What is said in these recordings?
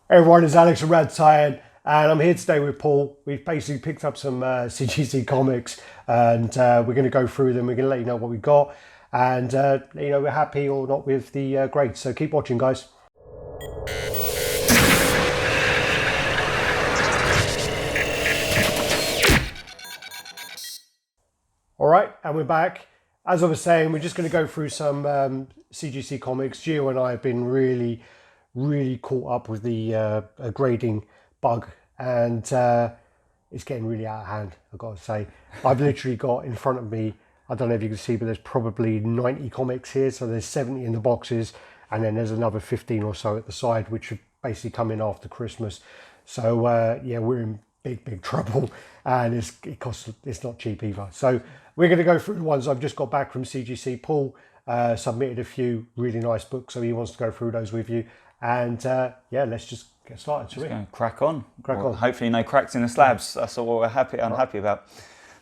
Everyone, is Alex from Raddtitan, and I'm here today with Paul. We've basically picked up some CGC comics, and we're going to go through them. We're going to let you know what we got, and you know, we're happy or not with the grades. So keep watching, guys. All right, and we're back. As I was saying, we're just going to go through some CGC comics. Gio and I have been really caught up with the grading bug, and it's getting really out of hand, I've got to say. I've literally got in front of me, I don't know if you can see, but there's probably 90 comics here. So there's 70 in the boxes, and then there's another 15 or so at the side, which have basically come in after Christmas. So yeah, we're in big trouble, and it's not cheap either. So we're going to go through the ones I've just got back from CGC. Paul submitted a few really nice books, so he wants to go through those with you. And yeah, let's just get started. Just going to crack on. Crack on. Hopefully no cracks in the slabs. That's all we're unhappy about.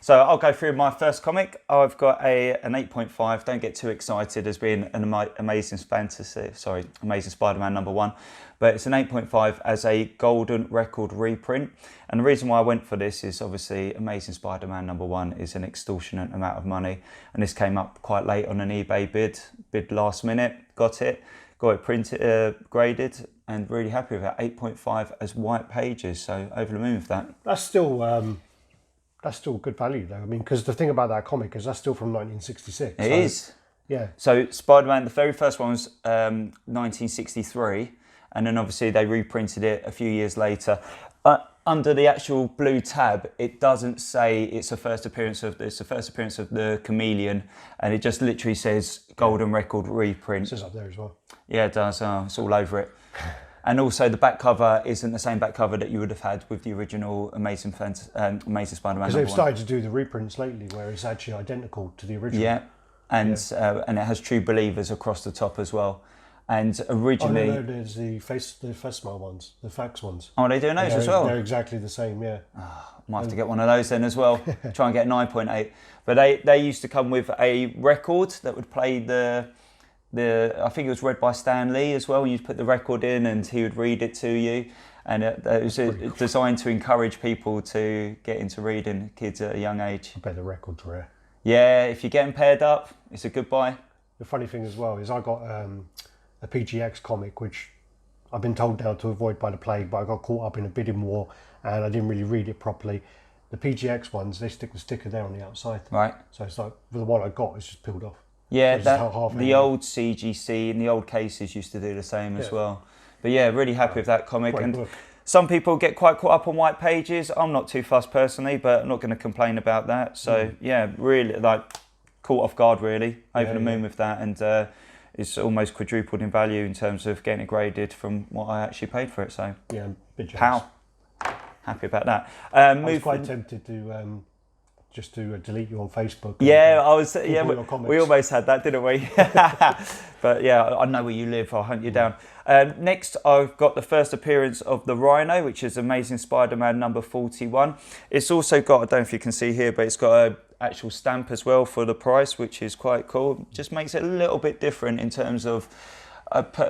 So I'll go through my first comic. I've got an 8.5. Don't get too excited as being an Amazing Spider-Man #1. But it's an 8.5 as a golden record reprint. And the reason why I went for this is obviously Amazing Spider-Man #1 is an extortionate amount of money. And this came up quite late on an eBay bid last minute, got it printed, graded, and really happy with that. 8.5 as white pages, so over the moon with that. That's still good value though. I mean, because the thing about that comic is that's still from 1966. It is. Yeah. So Spider-Man, the very first one was 1963, and then obviously they reprinted it a few years later. Under the actual blue tab, it doesn't say it's the first appearance of the Chameleon, and it just literally says Golden Record reprint. It says up there as well. Yeah, it does. It's all over it. And also the back cover isn't the same back cover that you would have had with the original Amazing Spider-Man. Because they've started to do the reprints lately where it's actually identical to the original. Yeah, and it has True Believers across the top as well. And originally... Oh, no, there's the Fesma ones, the fax ones. Oh, are they doing those as well? They're exactly the same, yeah. Might have to get one of those then as well. Try and get 9.8. But they used to come with a record that would play I think it was read by Stan Lee as well. You'd put the record in and he would read it to you. And it was designed to encourage people to get into reading, kids at a young age. I bet the record's rare. Yeah, if you're getting paired up, it's a good buy. The funny thing as well is I got a PGX comic, which I've been told now to avoid by the plague, but I got caught up in a bidding war and I didn't really read it properly. The PGX ones, they stick the sticker there on the outside. Right. So it's like, the one I got is just peeled off. Yeah, the old CGC and the old cases used to do the same as well. But yeah, really happy with that comic. Great And book. some people get quite caught up on white pages. I'm not too fussed personally, but I'm not going to complain about that. So yeah, really caught off guard really, over the moon with that. And it's almost quadrupled in value in terms of getting it graded from what I actually paid for it. So yeah, big how happy about that. I was quite tempted to just to delete you on Facebook. Yeah, I was. Yeah, we almost had that, didn't we? But yeah, I know where you live. I'll hunt you down. Next, I've got the first appearance of the Rhino, which is Amazing Spider-Man #41. It's also got, I don't know if you can see here, but it's got an actual stamp as well for the price, which is quite cool. Just makes it a little bit different in terms of.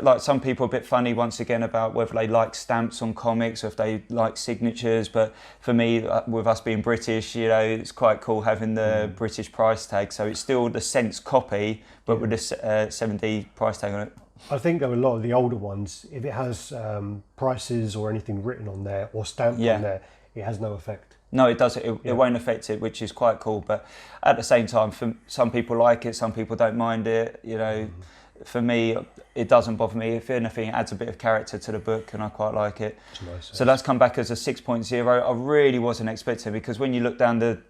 Like some people are a bit funny once again about whether they like stamps on comics or if they like signatures, but for me, with us being British, you know, it's quite cool having the British price tag. So it's still the cents copy, but with a 7D price tag on it. I think though a lot of the older ones, if it has prices or anything written on there or stamped on there, it has no effect. No, it does. It won't affect it, which is quite cool. But at the same time, for some people like it, some people don't mind it, you know. For me, it doesn't bother me. If anything, it adds a bit of character to the book and I quite like it. Nice, so that's come back as a 6.0. I really wasn't expecting, because when you look down the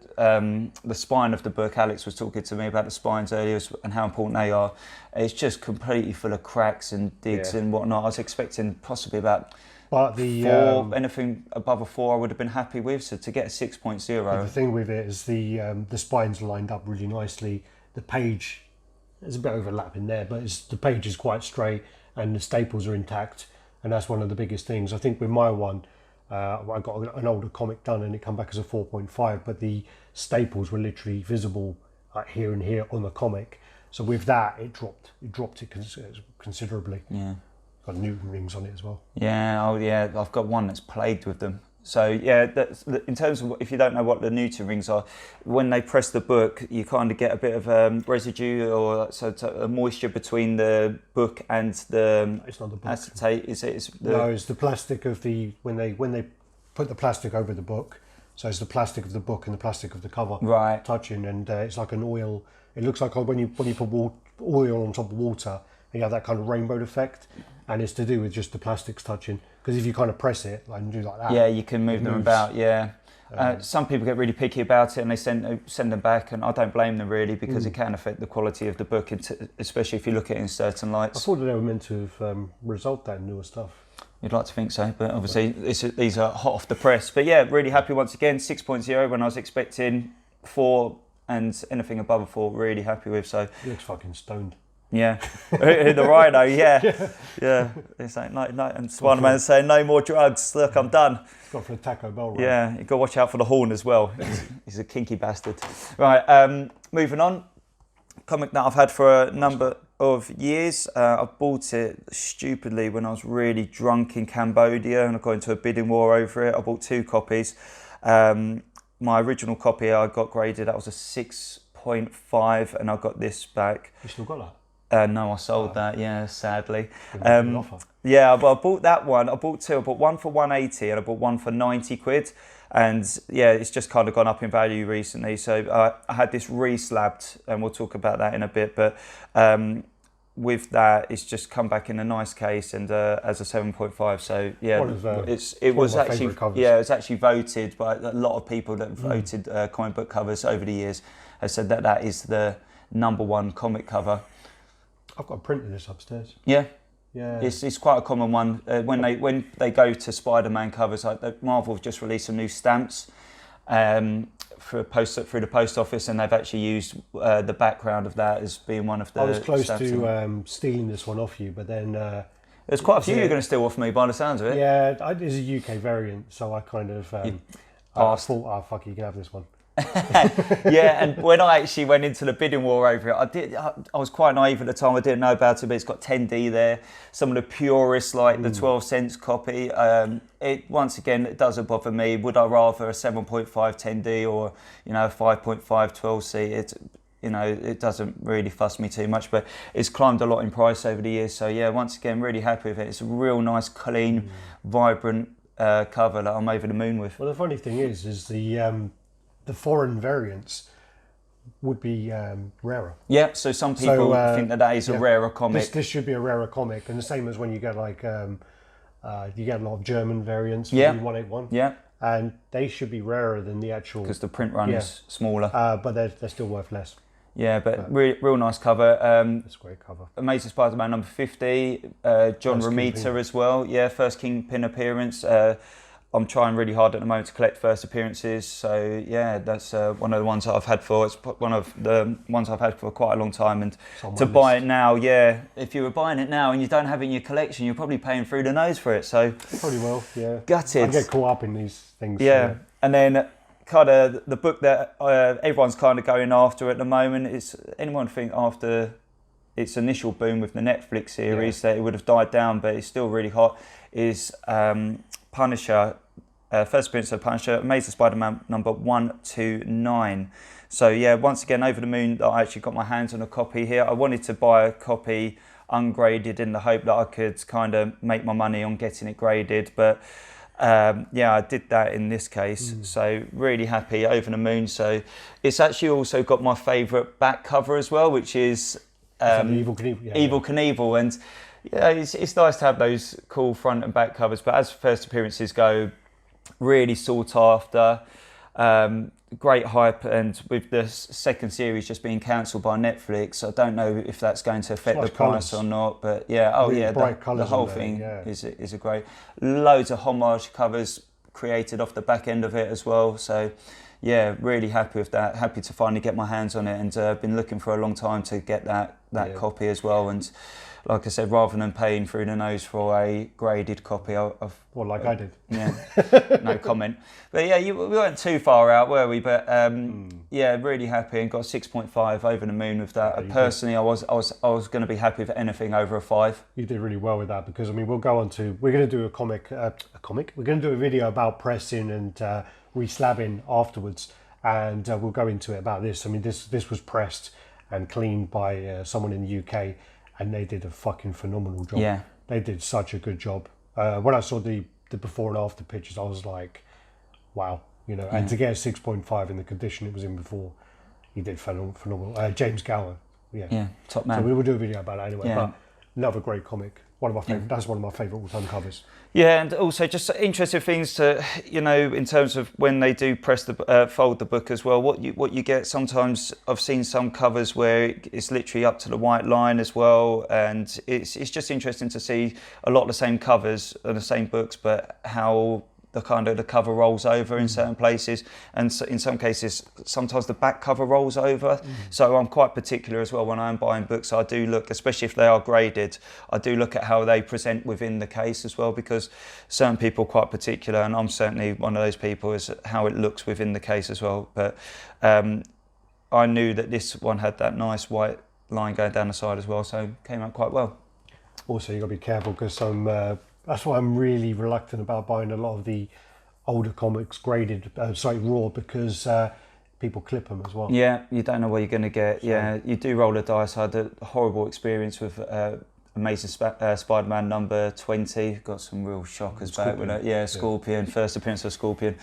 spine of the book, Alex was talking to me about the spines earlier and how important they are. It's just completely full of cracks and digs and whatnot. I was expecting possibly about anything above a 4 I would have been happy with. So to get a 6.0. The thing with it is the spines lined up really nicely. The page, there's a bit of overlap in there, but the page is quite straight and the staples are intact, and that's one of the biggest things. I think with my one, I got an older comic done and it come back as a 4.5, but the staples were literally visible here and here on the comic. So with that, it dropped it considerably. Yeah. got Newton rings on it as well. Yeah, oh yeah, I've got one that's plagued with them. So yeah, that's, in terms of, if you don't know what the Newton rings are, when they press the book, you kind of get a bit of residue or a moisture between the book and the It's not the book. acetate. Is it? No, it's the plastic of the when they put the plastic over the book. So it's the plastic of the book and the plastic of the cover touching, and it's like an oil. It looks like when you put oil on top of water, and you have that kind of rainbow effect, and it's to do with just the plastics touching. Because if you kind of press it and do like that, yeah, you can move them about. Yeah, some people get really picky about it and they send them back, and I don't blame them really, because it can affect the quality of the book, especially if you look at it in certain lights. I thought that they were meant to have resolved that in newer stuff. You'd like to think so, but obviously these are hot off the press. But yeah, really happy once again. 6.0 when I was expecting 4, and anything above a 4, really happy with. So he looks fucking stoned. Yeah, the Rhino. Yeah. It's like no, and SpiderMan's saying no more drugs. Look, I'm done. Got for the Taco Bell. Right? Yeah, you got to watch out for the horn as well. He's a kinky bastard. Right, moving on. Comic that I've had for a number of years. I bought it stupidly when I was really drunk in Cambodia, and I got into a bidding war over it. I bought 2 copies. My original copy I got graded, that was a 6.5, and I got this back. You still got that? No, I sold that, yeah, sadly. Offer. Yeah, but I bought that one. I bought 2. I bought one for 180 and I bought one for 90 quid. And yeah, it's just kind of gone up in value recently. So I had this re-slabbed, and we'll talk about that in a bit. But with that, it's just come back in a nice case and as a 7.5. So yeah, it was actually voted by a lot of people that voted comic book covers over the years. Has said that is the #1 comic cover. I've got a print of this upstairs. Yeah. Yeah. It's quite a common one. When they go to Spider-Man covers, like Marvel have just released some new stamps through the post office, and they've actually used the background of that as being one of the. I was close to stealing this one off you, but then there's quite a few you're going to steal off me by the sounds of it. Yeah, it's a UK variant, so I kind of I thought, oh fuck, you can have this one. Yeah, and when I actually went into the bidding war over it, I was quite naive at the time. I didn't know about it, but it's got 10D there. Some of the purists like the 12 cents copy. Once again, it doesn't bother me. Would I rather a 7.5 10D or 5.5 12C? It doesn't really fuss me too much, but it's climbed a lot in price over the years. So yeah, once again, really happy with it. It's a real nice, clean, vibrant cover that I'm over the moon with. Well, the funny thing is the foreign variants would be rarer. Yeah, so some people think that is a rarer comic. This should be a rarer comic, and the same as when you get like you get a lot of German variants for the 181. Yeah, and they should be rarer than the actual because the print run is smaller. But they're still worth less. Yeah, but real nice cover. It's a great cover. Amazing Spider-Man number 50. John Romita as well. Yeah, first Kingpin appearance. I'm trying really hard at the moment to collect first appearances, so yeah, that's one of the ones that I've had for. It's one of the ones I've had for quite a long time, and to buy it now, if you were buying it now and you don't have it in your collection, you're probably paying through the nose for it. So you probably will, yeah. Gutted. I get caught up in these things. Yeah, and then kind of the book that everyone's kind of going after at the moment is, anyone think after its initial boom with the Netflix series that it would have died down, but it's still really hot, is Punisher. First appearance of Punisher, Amazing Spider-Man number 129. So yeah, once again, over the moon that I actually got my hands on a copy here. I wanted to buy a copy ungraded in the hope that I could kind of make my money on getting it graded, but I did that in this case. So really happy, over the moon. So it's actually also got my favourite back cover as well, which is Evil Knievel. Evil Knievel, and yeah, it's nice to have those cool front and back covers. But as first appearances go, really sought after, great hype, and with the second series just being cancelled by Netflix, I don't know if that's going to affect the price or not, but the whole thing is a great, loads of homage covers created off the back end of it as well, so yeah, really happy with that, happy to finally get my hands on it, and been looking for a long time to get that that copy as well. And like I said, rather than paying through the nose for a graded copy, I did. Yeah, no comment. But yeah, we weren't too far out, were we? But yeah, really happy and got 6.5, over the moon with that. Personally, I was going to be happy with anything over a 5. You did really well with that, because I mean, we're going to do we're going to do a video about pressing and re-slabbing afterwards, and we'll go into it about this. I mean, this was pressed and cleaned by someone in the UK, and they did a fucking phenomenal job. Yeah, they did such a good job. When I saw the before and after pictures, I was like, wow, you know. And to get a 6.5 in the condition it was in before, he did phenomenal. James Gower, yeah, top man. So we will do a video about that anyway. Yeah. But another great comic. One of my favorite. That's one of my favorite all-time covers. Yeah, and also just interesting things to, you know, in terms of when they do press the fold the book as well. What you get sometimes, I've seen some covers where it's literally up to the white line as well, and it's just interesting to see a lot of the same covers and the same books, but how the cover rolls over in certain places, and so in some cases sometimes the back cover rolls over. So I'm quite particular as well when I'm buying books. I do look, especially if they are graded, I do look at how they present within the case as well, because certain people are quite particular, and I'm certainly one of those people, is how it looks within the case as well. But I knew that this one had that nice white line going down the side as well, so it came out quite well. Also, you've got to be careful, because that's why I'm really reluctant about buying a lot of the older comics graded, raw, because people clip them as well. Yeah, you don't know what you're going to get. So, yeah, you do roll the dice. I had a horrible experience with Amazing Spider-Man number 20. Got some real shockers back with it. Yeah, Scorpion, first appearance of Scorpion.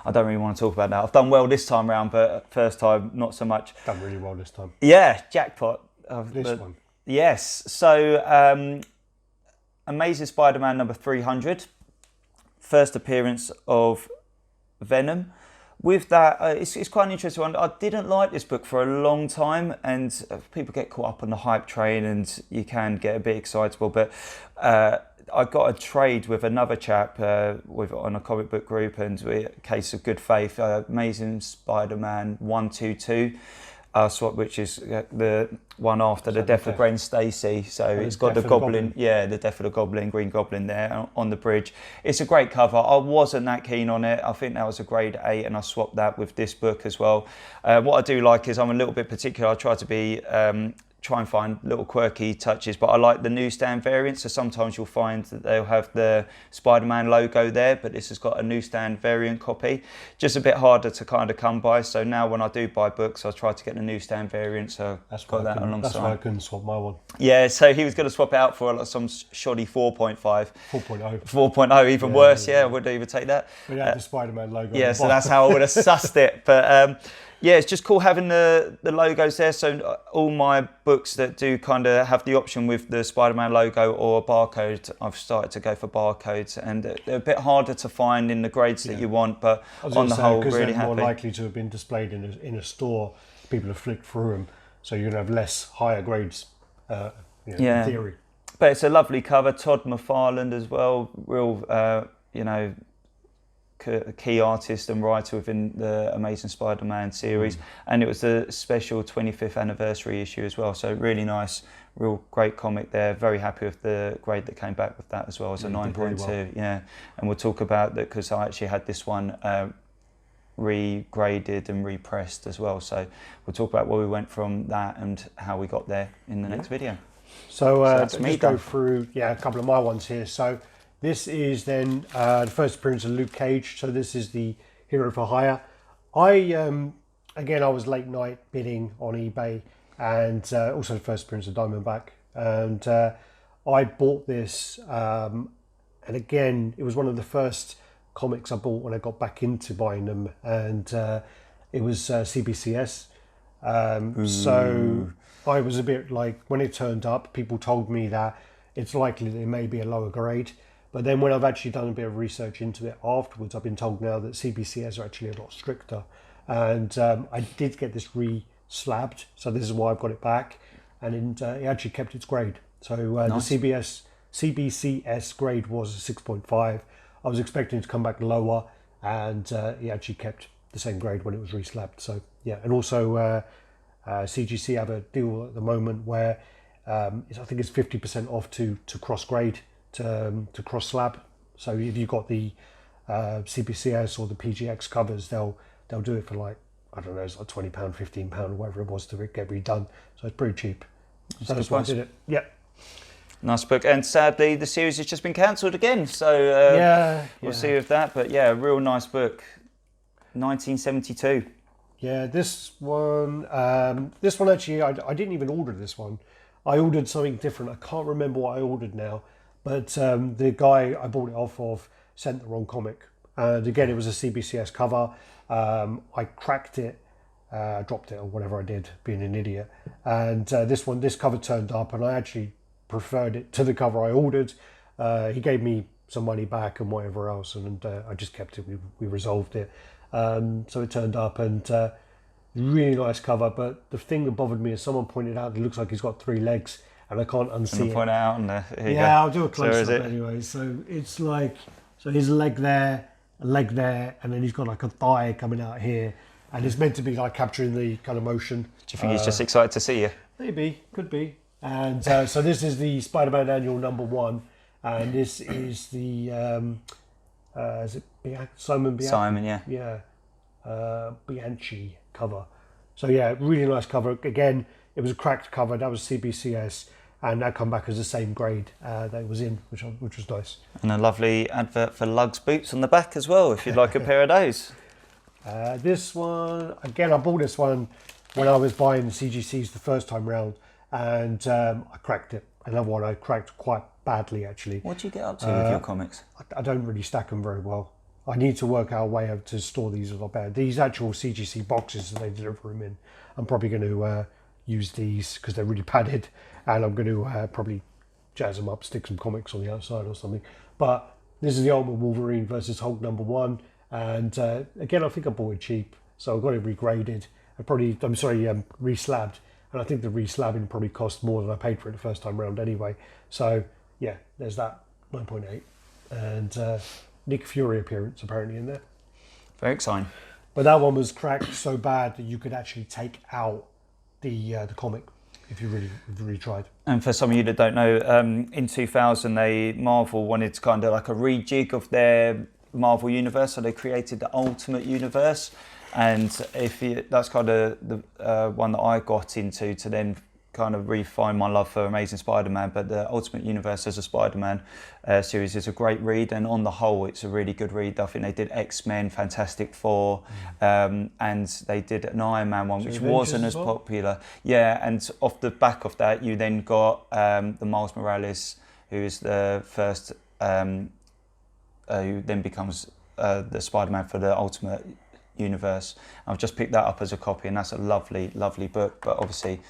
I don't really want to talk about that. I've done well this time round, but first time, not so much. Done really well this time. Yeah, jackpot. This one. Yes, so Amazing Spider-Man number 300, first appearance of Venom. With that, it's quite an interesting one. I didn't like this book for a long time, and people get caught up on the hype train, and you can get a bit excitable. But I got a trade with another chap on a comic book group, and a case of good faith, Amazing Spider-Man 122. Swap, which is the one after the death of Gwen Stacy. So it's got the Goblin, the death of the Goblin, Green Goblin there on the bridge. It's a great cover. I wasn't that keen on it. I think that was a grade 8, and I swapped that with this book as well. What I do like is I'm a little bit particular. I try to be try and find little quirky touches, but I like the newsstand variant. So sometimes you'll find that they'll have the Spider-Man logo there, but this has got a newsstand variant copy. Just a bit harder to kind of come by. So now when I do buy books, I try to get the newsstand variant. So that's got that alongside. That's why I couldn't swap my one. Yeah, so he was going to swap it out for some shoddy 4.5. 4.0. 4.0, even worse. Yeah, I wouldn't even take that. We had the Spider-Man logo. Yeah, so that's how I would have sussed it. But yeah, it's just cool having the logos there. So all my books that do kind of have the option with the Spider-Man logo or a barcode, I've started to go for barcodes, and they're a bit harder to find in the grades that you want, but on the whole, really happy. More likely to have been displayed in a store, people have flicked through them, so you're going to have less higher grades, in theory. But it's a lovely cover. Todd McFarlane as well, real, key artist and writer within the Amazing Spider-Man series, and it was the special 25th anniversary issue as well, so really nice, real great comic there. Very happy with the grade that came back with that as well as a 9.2. Well. And we'll talk about that, because I actually had this one regraded and repressed as well, so we'll talk about where we went from that and how we got there in the next video. So let's go through a couple of my ones here. So this is then the first appearance of Luke Cage. So this is the Hero for Hire. Again, I was late night bidding on eBay, and also the first appearance of Diamondback. And I bought this, and again, it was one of the first comics I bought when I got back into buying them, and it was CBCS. So I was a bit like, when it turned up, people told me that it's likely that it may be a lower grade. But then when I've actually done a bit of research into it afterwards, I've been told now that CBCS are actually a lot stricter. And I did get this re-slabbed, so this is why I've got it back. And it actually kept its grade. So nice. The CBCS grade was a 6.5. I was expecting it to come back lower, and it actually kept the same grade when it was re-slabbed. So yeah, and also CGC have a deal at the moment where I think it's 50% off to cross grade, to cross slab. So if you've got the CPCS or the PGX covers, they'll do it for like, I don't know, it's like £20, £15 or whatever it was to get redone. So it's pretty cheap. So that's why I did it. Yeah. Nice book. And sadly, the series has just been cancelled again. So we'll see with that. But yeah, a real nice book. 1972. Yeah, this one actually, I didn't even order this one. I ordered something different. I can't remember what I ordered now. But the guy I bought it off of sent the wrong comic. And again, it was a CBCS cover. I cracked it, dropped it or whatever I did, being an idiot. And this cover turned up, and I actually preferred it to the cover I ordered. He gave me some money back and whatever else, and I just kept it. We resolved it. So it turned up, and really nice cover. But the thing that bothered me is someone pointed out it looks like he's got 3 legs, and I can't unsee it. Point it out, and I'll do a close up anyway. So it's like, so his leg there, a leg there, and then he's got like a thigh coming out here, and it's meant to be like capturing the kind of motion. Do you think he's just excited to see you? Maybe, could be. And so this is the Spider-Man Annual #1, and this is the is it Simon Bianchi? Simon, yeah. Yeah, Bianchi cover. So yeah, really nice cover. Again, it was a cracked cover. That was CBCS, and that come back as the same grade that it was in, which was nice. And a lovely advert for Lugs boots on the back as well, if you'd like a pair of those. This one, again, I bought this one when I was buying CGCs the first time round, and I cracked it. Another one I cracked quite badly, actually. What do you get up to with your comics? I don't really stack them very well. I need to work out a way to store these a lot better. These actual CGC boxes that they deliver them in, I'm probably going to use these because they're really padded, and I'm going to probably jazz them up, stick some comics on the outside or something. But this is the Ultimate Wolverine versus Hulk #1, and again, I think I bought it cheap, so I got it regraded. Reslabbed, and I think the reslabbing probably cost more than I paid for it the first time round anyway. So yeah, there's that 9.8, and Nick Fury appearance apparently in there. Very exciting. But that one was cracked so bad that you could actually take out the comic if you really tried. And for some of you that don't know, in 2000, Marvel wanted to kind of like a rejig of their Marvel universe, so they created the Ultimate Universe. And that's kind of the one that I got into to then kind of refine my love for Amazing Spider-Man. But the Ultimate Universe as a Spider-Man series is a great read, and on the whole, it's a really good read. I think they did X-Men, Fantastic Four, and they did an Iron Man one, which wasn't as popular. Yeah, and off the back of that, you then got the Miles Morales, who is the first, who then becomes the Spider-Man for the Ultimate Universe. I've just picked that up as a copy, and that's a lovely book, but obviously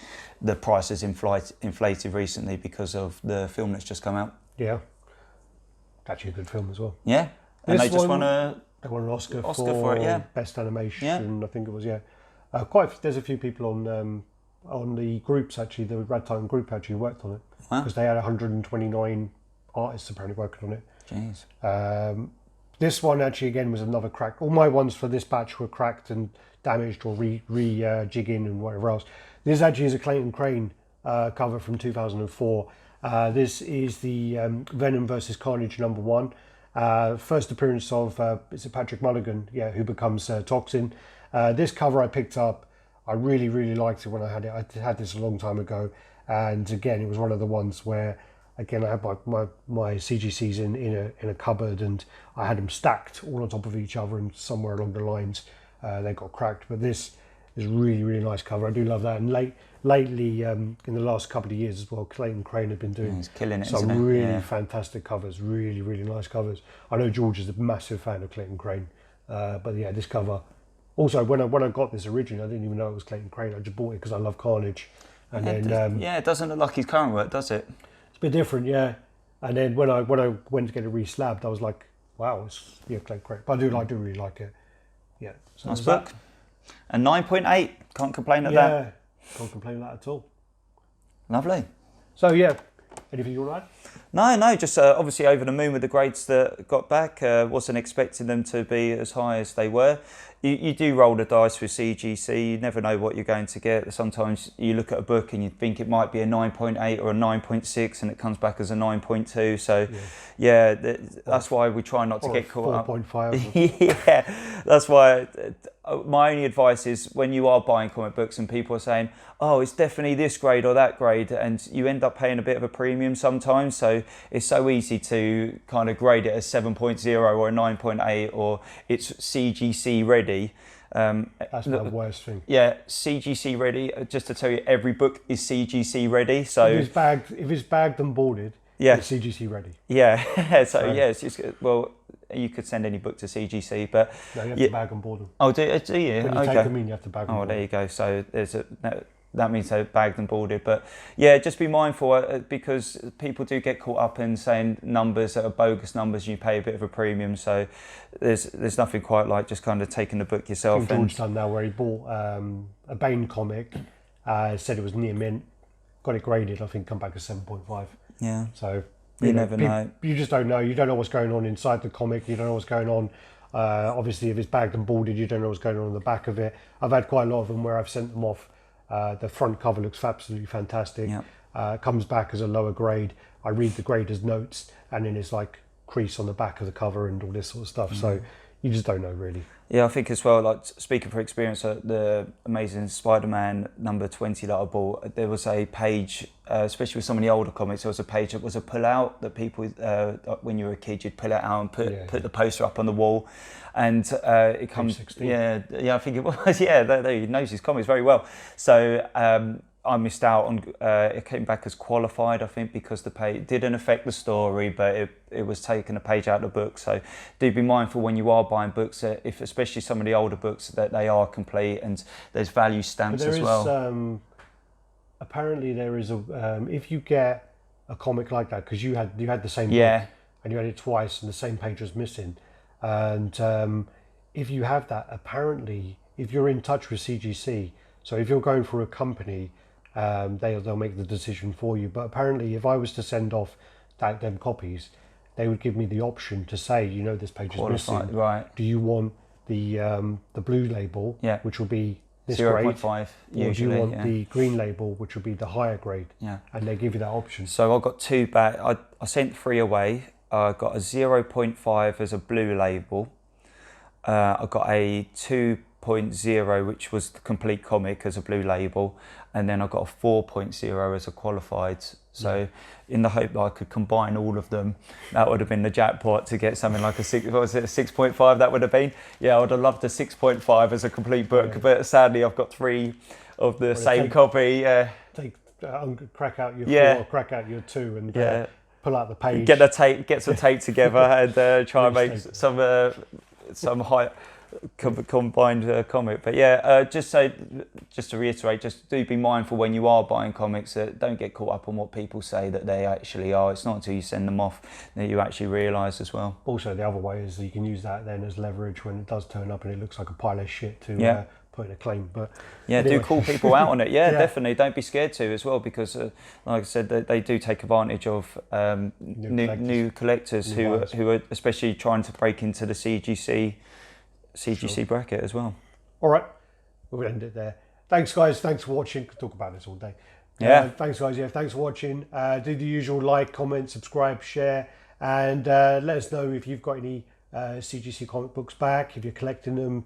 the price has inflated recently because of the film that's just come out. Yeah, actually a good film as well. Yeah, and they just won an Oscar for it, yeah. Best animation. Yeah. I think it was, yeah. There's a few people on the groups, actually, the Raddtitan group actually worked on it, because they had 129 artists apparently working on it. Jeez. This one actually again was another crack. All my ones for this batch were cracked and damaged or jigging and whatever else. This actually is a Clayton Crane cover from 2004. This is the Venom versus Carnage #1. First appearance of is it Patrick Mulligan? Yeah, who becomes Toxin. This cover I picked up. I really liked it when I had it. I had this a long time ago, and again it was one of the ones where. Again, I had my CGCs in a cupboard, and I had them stacked all on top of each other, and somewhere along the lines they got cracked. But this is really nice cover. I do love that. And lately, in the last couple of years as well, Clayton Crane have been doing some really fantastic covers, really nice covers. I know George is a massive fan of Clayton Crane, but yeah, this cover. Also, when I got this originally, I didn't even know it was Clayton Crane. I just bought it because I love Carnage. And it doesn't look like his current work, does it? Bit different, yeah. And then when I went to get it reslabbed, I was like, wow, it's Clayton Crane. But I do really like it. Yeah. So nice book. And 9.8, can't complain at that. Yeah, can't complain at that at all. Lovely. So yeah, Anything you want to add? No, just obviously over the moon with the grades that got back. Wasn't expecting them to be as high as they were. You do roll the dice with CGC. You never know what you're going to get. Sometimes you look at a book and you think it might be a 9.8 or a 9.6 and it comes back as a 9.2. So yeah, that's why we try not to get caught up. 4.5. Yeah, that's why my only advice is when you are buying comic books and people are saying, oh, it's definitely this grade or that grade, and you end up paying a bit of a premium sometimes. So it's so easy to kind of grade it as 7.0 or a 9.8 or it's CGC ready. That's my worst thing. Yeah, CGC ready. Just to tell you, every book is CGC ready. So if it's bagged and boarded, it's CGC ready. Yeah. so yeah, it's just, well, you could send any book to CGC, but no, you have to bag and board them. Oh, do you? When you take them in, you have to bag them. Oh, there you go. So that means they're bagged and boarded. But yeah, just be mindful because people do get caught up in saying numbers that are bogus numbers. And you pay a bit of a premium, so there's nothing quite like just kind of taking the book yourself. I think George done now where he bought a Bane comic, said it was near mint, got it graded. I think come back as 7.5. Yeah. So. You never know. You just don't know. You don't know what's going on inside the comic. You don't know what's going on. Obviously, if it's bagged and boarded, you don't know what's going on the back of it. I've had quite a lot of them where I've sent them off. The front cover looks absolutely fantastic. Comes back as a lower grade. I read the grader's notes, and then it's like crease on the back of the cover and all this sort of stuff. So you just don't know really. Yeah, I think as well, like speaking for experience, the Amazing SpiderMan number 20 that I bought, there was a page, especially with some of the older comics, there was a page that was a pull-out that people, when you were a kid, you'd pull it out and put the poster up on the wall. And it comes, yeah, I think it was, yeah, he knows his comics very well. So I missed out on, it came back as qualified, I think, because the page didn't affect the story, but it was taking a page out of the book. So do be mindful when you are buying books, if especially some of the older books, that they are complete and there's value stamps as well. Apparently there is if you get a comic like that, because you had the same book and you had it twice and the same page was missing, and if you have that, apparently if you're in touch with CGC, so if you're going for a company, they'll make the decision for you. But apparently, if I was to send off them copies, they would give me the option to say, this page is missing. Right. Do you want the blue label, which will be this 0.5 usually, or do you want the green label, which will be the higher grade? Yeah. And they give you that option. So I got 2 back. I sent 3 away. I got a 0.5 as a blue label. I got a 2.0, which was the complete comic as a blue label, and then I got a 4.0 as a qualified. So in the hope that I could combine all of them, that would have been the jackpot to get something like a 6.5 that would have been. Yeah, I would have loved a 6.5 as a complete book, but sadly I've got 3 of the same copy. Crack out your 4, crack out your 2 and pull out the page. Get some tape together and try and make some high combined comic. But yeah, just to reiterate, just do be mindful when you are buying comics that don't get caught up on what people say that they actually are. It's not until you send them off that you actually realise as well. Also, the other way is you can use that then as leverage when it does turn up and it looks like a pile of shit to put in a claim. But anyway. Do call people out on it. Definitely. Don't be scared to as well, because like I said, they do take advantage of new collectors who are especially trying to break into the CGC bracket as well. All right, we'll end it there. Thanks guys, thanks for watching. Could talk about this all day. Thanks guys, thanks for watching. Do the usual, like, comment, subscribe, share, and let us know if you've got any CGC comic books back, if you're collecting them,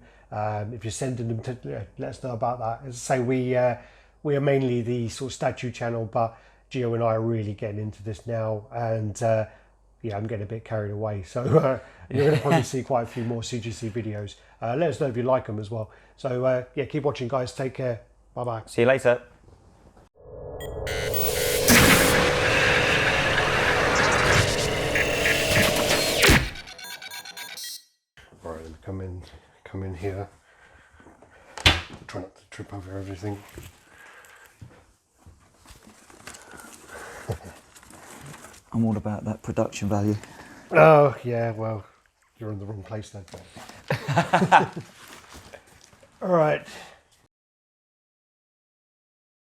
if you're sending them to, let us know about that. As I say, we are mainly the sort of statue channel, but Gio and I are really getting into this now, and I'm getting a bit carried away, so you're going to probably see quite a few more CGC videos. Let us know if you like them as well. So keep watching guys, take care, bye bye. See you later. All right, come in here. Try not to trip over everything. I'm all about that production value. Oh yeah, well, you're in the wrong place then. All right.